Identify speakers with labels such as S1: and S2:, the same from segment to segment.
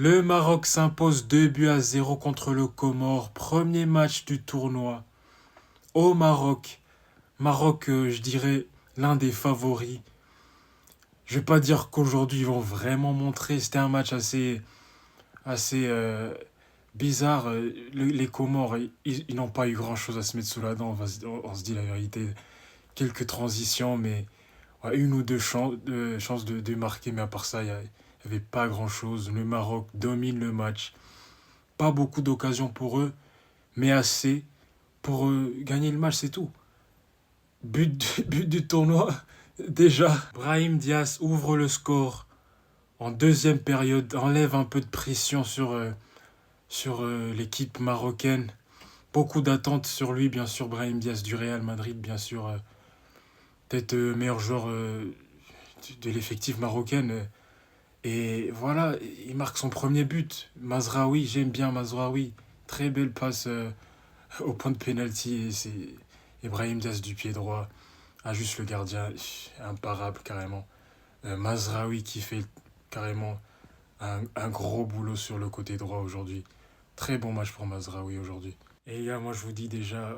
S1: Le Maroc s'impose 2 buts à 0 contre le Comore. Premier match du tournoi au Maroc. Maroc, je dirais, l'un des favoris. Je vais pas dire qu'aujourd'hui ils vont vraiment montrer. C'était un match assez bizarre. Les Comores, ils n'ont pas eu grand-chose à se mettre sous la dent. On se dit la vérité. Quelques transitions, mais ouais, une ou deux chances de marquer. Mais à part ça, il n'y avait pas grand-chose. Le Maroc domine le match. Pas beaucoup d'occasions pour eux, mais assez pour gagner le match, c'est tout. But du tournoi, déjà. Brahim Diaz ouvre le score en deuxième période, enlève un peu de pression sur l'équipe marocaine. Beaucoup d'attentes sur lui, bien sûr. Brahim Diaz du Real Madrid, bien sûr. Peut-être meilleur joueur de l'effectif marocain. Et voilà, il marque son premier but. Mazraoui, j'aime bien Mazraoui. Très belle passe au point de pénalty. Et c'est Ibrahim Diaz du pied droit. Juste le gardien, imparable carrément. Mazraoui qui fait carrément un gros boulot sur le côté droit aujourd'hui. Très bon match pour Mazraoui aujourd'hui. Et les gars, moi je vous dis déjà,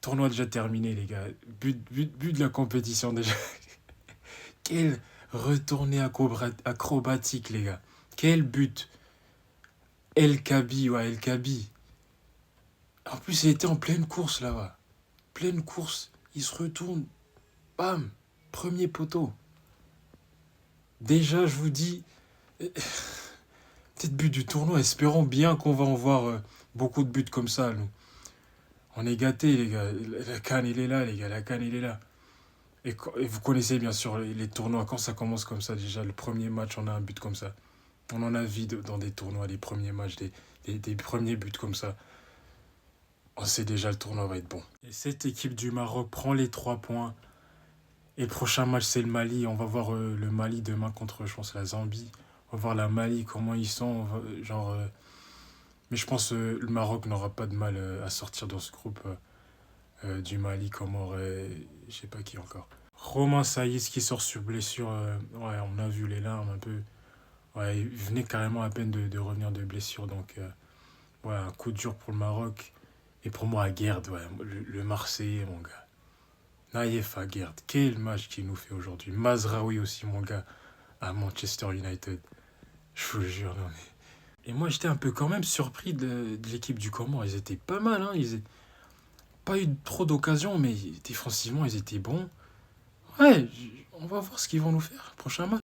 S1: tournoi déjà terminé les gars. But de la compétition déjà. Quel retourné acrobatique les gars. Quel but. El Kabi, ouais El Kabi. En plus il était en pleine course là-bas. Pleine course. Il se retourne. Bam. Premier poteau. Déjà je vous dis... Peut-être but du tournoi. Espérons bien qu'on va en voir beaucoup de buts comme ça, nous. On est gâtés, les gars. La CAN, il est là, les gars. La CAN, il est là. Et vous connaissez bien sûr les tournois. Quand ça commence comme ça, déjà, le premier match, on a un but comme ça. On en a vu dans des tournois, les premiers matchs, des premiers buts comme ça. On sait déjà le tournoi va être bon. Et cette équipe du Maroc prend les 3 points. Et le prochain match, c'est le Mali. On va voir le Mali demain contre, je pense, la Zambie. On va voir la Mali, comment ils sont. Mais je pense que le Maroc n'aura pas de mal à sortir dans ce groupe du Mali, Comores, je sais pas qui encore. Romain Saïs qui sort sur blessure. Ouais, on a vu les larmes un peu. Ouais, il venait carrément à peine de revenir de blessure. Donc, ouais, un coup dur pour le Maroc. Et pour moi, Aguerd, ouais, le Marseillais, mon gars. Naïef Aguerd, quel match qu'il nous fait aujourd'hui. Mazraoui aussi, mon gars, à Manchester United. Je vous le jure, non mais... Et moi, j'étais un peu quand même surpris de l'équipe du Comore. Ils étaient pas mal, hein. Ils n'ont pas eu trop d'occasions, mais défensivement, ils étaient bons. Ouais, on va voir ce qu'ils vont nous faire prochain match.